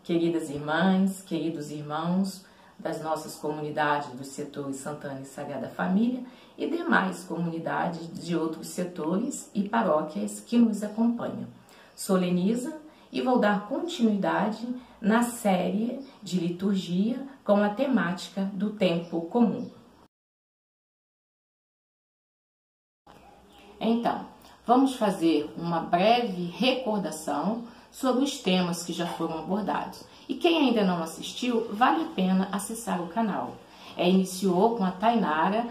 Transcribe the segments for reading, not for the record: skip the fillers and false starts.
queridas irmãs, queridos irmãos das nossas comunidades dos setores Santana e Sagrada Família e demais comunidades de outros setores e paróquias que nos acompanham. Soleniza e vou dar continuidade na série de liturgia com a temática do tempo comum. Então, vamos fazer uma breve recordação sobre os temas que já foram abordados. E quem ainda não assistiu, vale a pena acessar o canal. Iniciou com a Tainara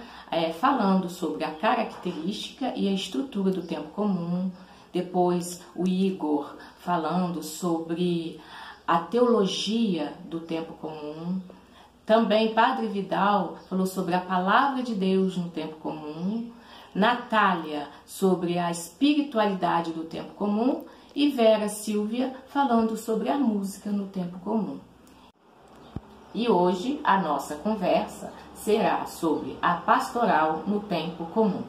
falando sobre a característica e a estrutura do tempo comum. Depois o Igor falando sobre a teologia do tempo comum. Também Padre Vidal falou sobre a palavra de Deus no tempo comum. Natália sobre a espiritualidade do tempo comum e Vera Silvia falando sobre a música no tempo comum. E hoje a nossa conversa será sobre a pastoral no tempo comum.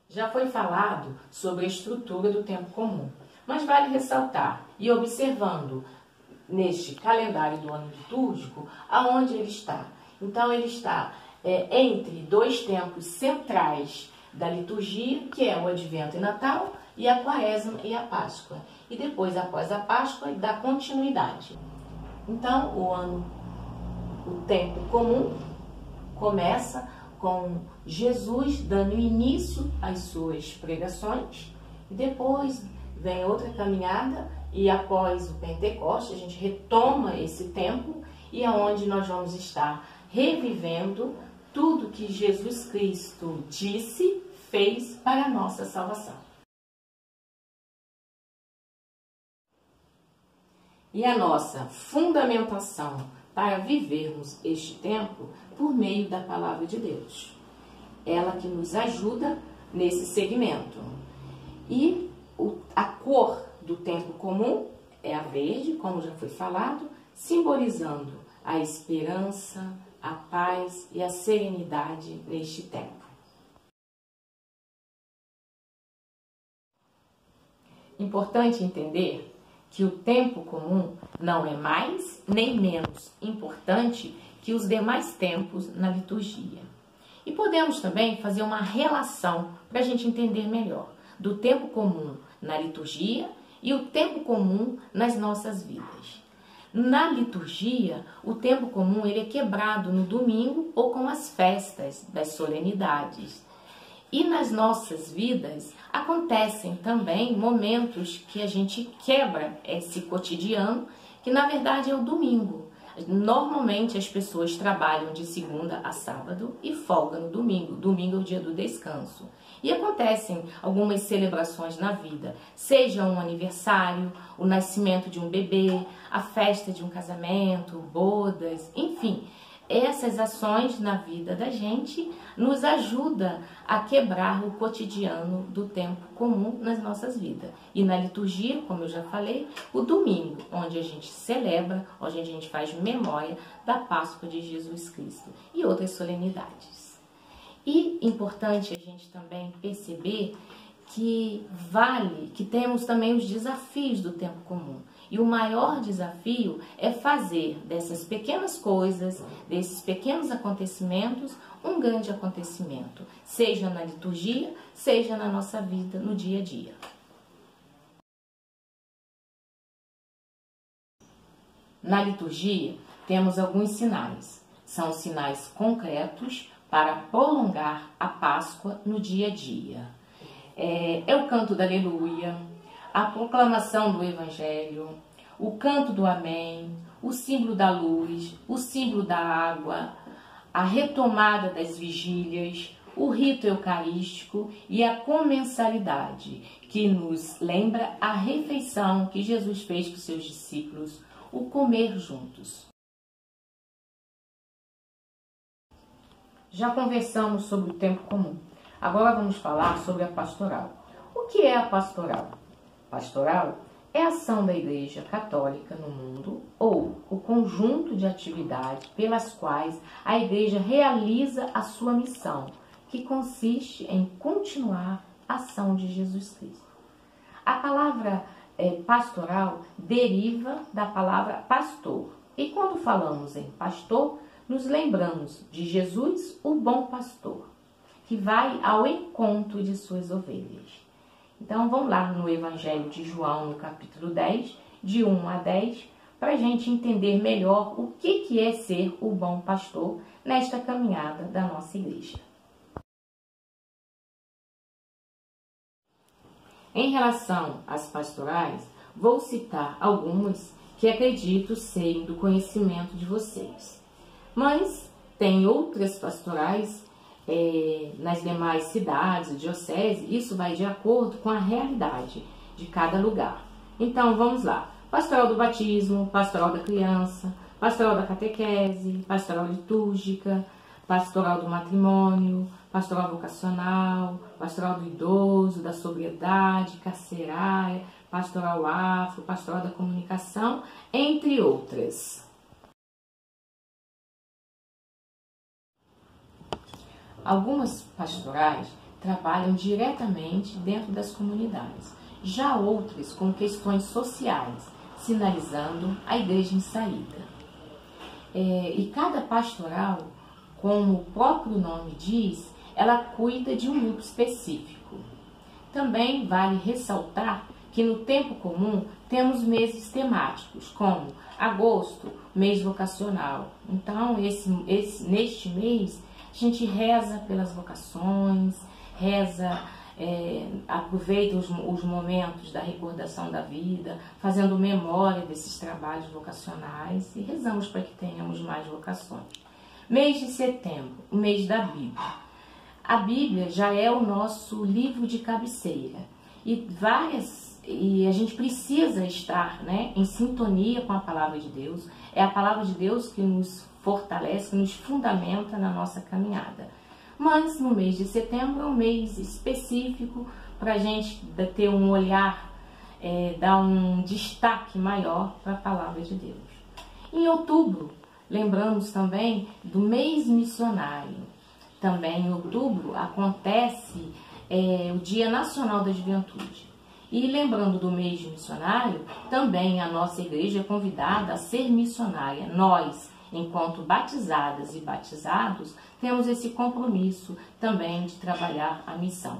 Já foi falado sobre a estrutura do tempo comum, mas vale ressaltar e observando neste calendário do ano litúrgico aonde ele está. Então ele está entre dois tempos centrais da liturgia, que é o Advento e Natal, e a Quaresma e a Páscoa. E depois, após a Páscoa, dá continuidade. Então, o tempo comum começa com Jesus dando início às suas pregações, e depois vem outra caminhada, e após o Pentecostes, a gente retoma esse tempo, e é onde nós vamos estar revivendo tudo que Jesus Cristo disse, fez para a nossa salvação. E a nossa fundamentação para vivermos este tempo por meio da palavra de Deus. Ela que nos ajuda nesse segmento. E a cor do tempo comum é a verde, como já foi falado, simbolizando a esperança, a paz e a serenidade neste tempo. Importante entender que o tempo comum não é mais nem menos importante que os demais tempos na liturgia. E podemos também fazer uma relação para a gente entender melhor do tempo comum na liturgia e o tempo comum nas nossas vidas. Na liturgia, o tempo comum ele é quebrado no domingo ou com as festas das solenidades. E nas nossas vidas acontecem também momentos que a gente quebra esse cotidiano, que na verdade é o domingo. Normalmente as pessoas trabalham de segunda a sábado e folgam no domingo. Domingo é o dia do descanso. E acontecem algumas celebrações na vida, seja um aniversário, o nascimento de um bebê, a festa de um casamento, bodas, enfim. Essas ações na vida da gente nos ajudam a quebrar o cotidiano do tempo comum nas nossas vidas. E na liturgia, como eu já falei, o domingo, onde a gente celebra, onde a gente faz memória da Páscoa de Jesus Cristo e outras solenidades. E importante a gente também perceber que temos também os desafios do tempo comum. E o maior desafio é fazer dessas pequenas coisas, desses pequenos acontecimentos, um grande acontecimento, seja na liturgia, seja na nossa vida, no dia a dia. Na liturgia, temos alguns sinais. São sinais concretos para prolongar a Páscoa no dia a dia. É o canto da Aleluia, a proclamação do Evangelho, o canto do Amém, o símbolo da luz, o símbolo da água, a retomada das vigílias, o rito eucarístico e a comensalidade, que nos lembra a refeição que Jesus fez com seus discípulos, o comer juntos. Já conversamos sobre o tempo comum. Agora vamos falar sobre a pastoral. O que é a pastoral? Pastoral é a ação da Igreja Católica no mundo ou o conjunto de atividades pelas quais a Igreja realiza a sua missão, que consiste em continuar a ação de Jesus Cristo. A palavra pastoral deriva da palavra pastor. E quando falamos em pastor, nos lembramos de Jesus, o bom pastor, que vai ao encontro de suas ovelhas. Então vamos lá no Evangelho de João, no capítulo 10, de 1 a 10, para a gente entender melhor o que é ser o bom pastor nesta caminhada da nossa igreja. Em relação às pastorais, vou citar algumas que acredito serem do conhecimento de vocês. Mas tem outras pastorais nas demais cidades, dioceses, isso vai de acordo com a realidade de cada lugar. Então vamos lá: pastoral do batismo, pastoral da criança, pastoral da catequese, pastoral litúrgica, pastoral do matrimônio, pastoral vocacional, pastoral do idoso, da sobriedade, carcerária, pastoral afro, pastoral da comunicação, entre outras. Algumas pastorais trabalham diretamente dentro das comunidades, já outras com questões sociais, sinalizando a igreja em saída. E cada pastoral, como o próprio nome diz, ela cuida de um grupo específico. Também vale ressaltar que no tempo comum temos meses temáticos, como agosto, mês vocacional. Então, neste mês, a gente reza pelas vocações, aproveita os momentos da recordação da vida, fazendo memória desses trabalhos vocacionais e rezamos para que tenhamos mais vocações. Mês de setembro, o mês da Bíblia. A Bíblia já é o nosso livro de cabeceira e a gente precisa estar, em sintonia com a palavra de Deus. É a palavra de Deus que nos fortalece, que nos fundamenta na nossa caminhada. Mas no mês de setembro é um mês específico para a gente ter um olhar, dar um destaque maior para a palavra de Deus. Em outubro, lembramos também do mês missionário. Também em outubro acontece o Dia Nacional da Juventude. E lembrando do mês missionário, também a nossa igreja é convidada a ser missionária. Nós, enquanto batizadas e batizados, temos esse compromisso também de trabalhar a missão.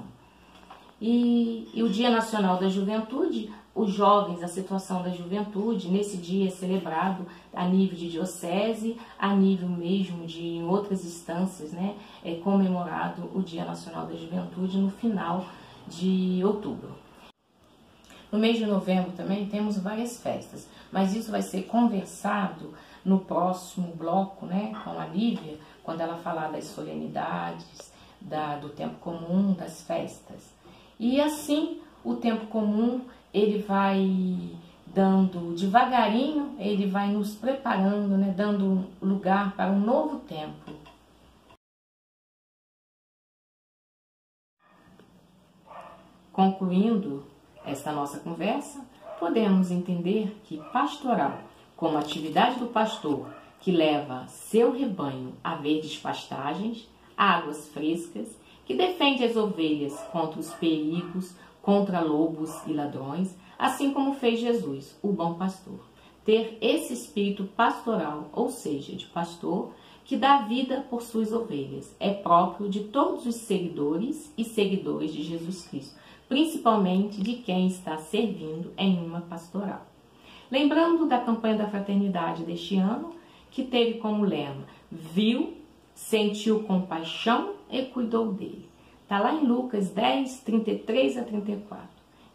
E o Dia Nacional da Juventude, os jovens, a situação da juventude, nesse dia é celebrado a nível de diocese, a nível mesmo de em outras instâncias, é comemorado o Dia Nacional da Juventude no final de outubro. No mês de novembro também temos várias festas, mas isso vai ser conversado no próximo bloco, com a Lívia, quando ela falar das solenidades, do tempo comum, das festas. E assim, o tempo comum, ele vai dando devagarinho, ele vai nos preparando, dando lugar para um novo tempo. Concluindo esta nossa conversa, podemos entender que pastoral, como atividade do pastor que leva seu rebanho a verdes pastagens, águas frescas, que defende as ovelhas contra os perigos, contra lobos e ladrões, assim como fez Jesus, o bom pastor. Ter esse espírito pastoral, ou seja, de pastor, que dá vida por suas ovelhas, é próprio de todos os seguidores e seguidores de Jesus Cristo, principalmente de quem está servindo em uma pastoral. Lembrando da campanha da fraternidade deste ano, que teve como lema: viu, sentiu compaixão e cuidou dele. Está lá em Lucas 10, 33 a 34.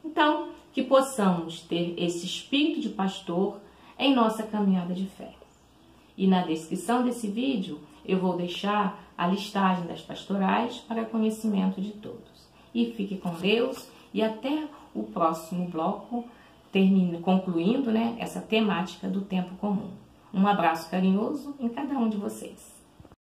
Então, que possamos ter esse espírito de pastor em nossa caminhada de fé. E na descrição desse vídeo, eu vou deixar a listagem das pastorais para conhecimento de todos. E fique com Deus e até o próximo bloco, concluindo essa temática do tempo comum. Um abraço carinhoso em cada um de vocês.